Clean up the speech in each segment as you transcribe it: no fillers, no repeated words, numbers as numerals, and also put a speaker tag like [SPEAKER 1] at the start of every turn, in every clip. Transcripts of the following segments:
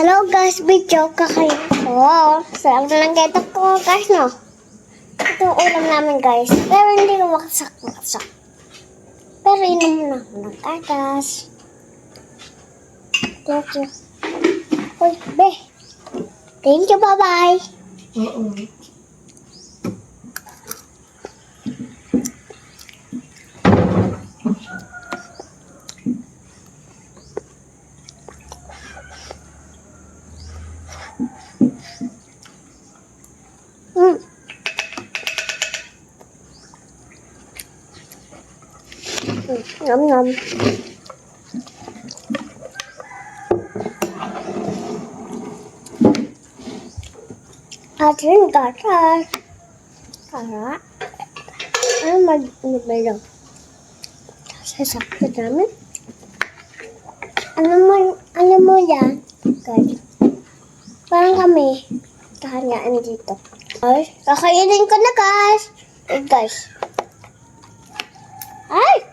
[SPEAKER 1] Hello guys, video kakain ko. Sarap na lang kito ko guys, no? Ito ang ulam namin guys. Pero hindi ko makasak. Pero inom na ako ng katas. Thank you. Uy, be. Thank you, bye-bye. Ngậm ngậm. Atin gatas. Kara. Ano magbayang? Sasakit namin. Ano mo yan? Guys. Parang kami. Kahanyaan dito. Guys, kakainin ko na guys. Guys. Ay!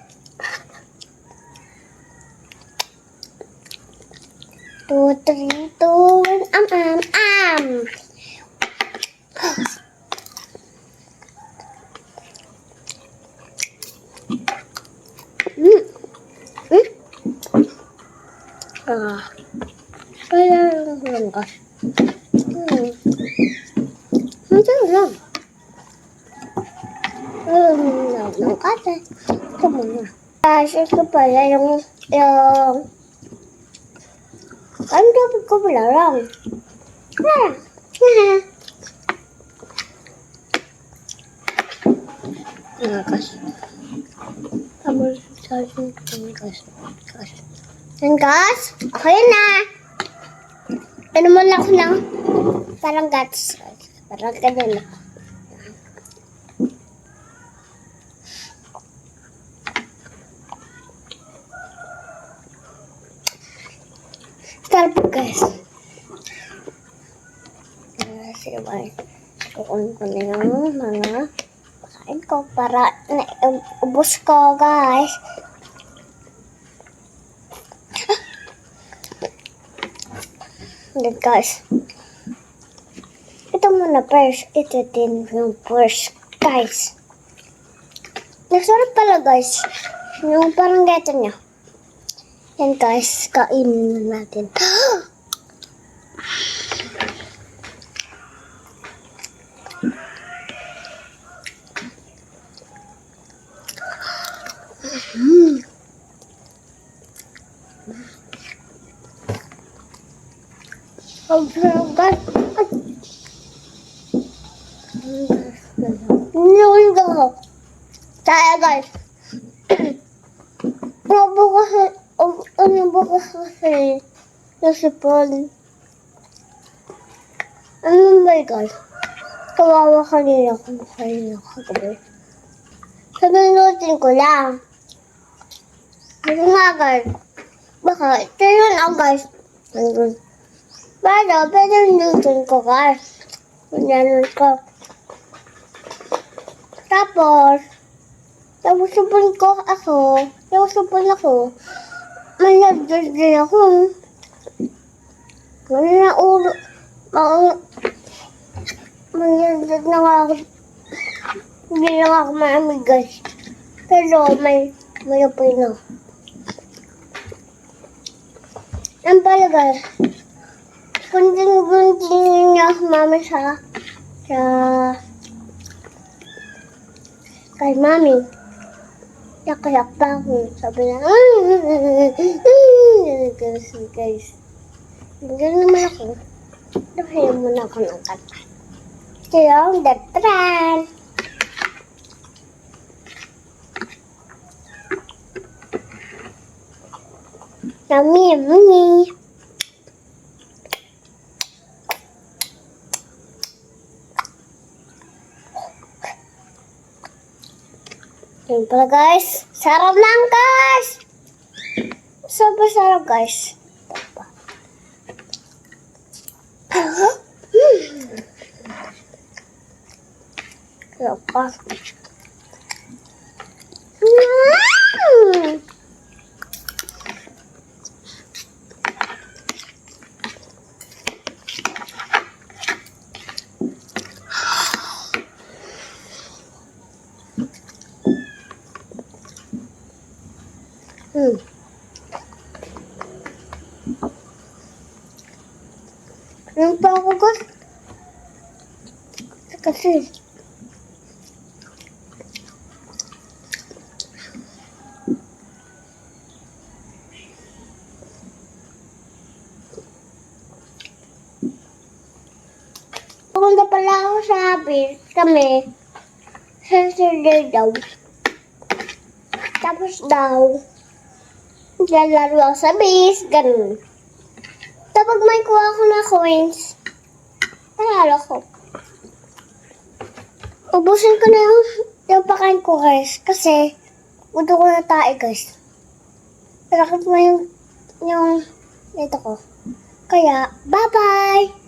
[SPEAKER 1] Tutun, am. Kaya lang guys. Macam lang. Kata. Ito muna. Ito pala yung ang dapat ko pala lang. Guys. Tapos guys. Yan guys. Okay na. Ano mo lang ako ng parang guts. Parang ganun. Sarap guys. Sige bye. Kukunin ko na yung mga pakain ko para ubos ko guys. Good guys. Ito muna first. Ito din yung first guys. Nasarap pala guys. Yung parang gato niya. Yan guys, kainin na natin. Ang sarap guys. Kaya guys. Bukas kasi nasipon. Ano ba guys? Kawawa kanina kagabi. Sabihin ko lang. Ano nga guys? Baka ito yun guys. Pero nilutin ko guys. Ganyan ko. Tapos supon ako. May nagdod din ako. May nagdod na nga ako. Hindi lang ako maamig guys. Pero may apoy na. Ang pala guys. Kunting niya ako mama kay mami. Yak pa ako. Sabi na, guys. Ganyan naman ako. Dapahin muna ako ng kanta. Ito yung datran. Yummy. Yan pala guys. Sarap lang guys. Sarap guys. Sarap pa. Hmm. Ano pa ako guys? Kasi, pumunta pala ako sa beach kami. Sa Saturday daw. Tapos daw, lalaro ako sa beach, ganun. Tapos may kuha ako na coins. Nanalo ko. Ubusin ko na yung pakain ko guys. Kasi, gusto ko na tayo guys. Rakit mo yung ito ko. Kaya, bye-bye!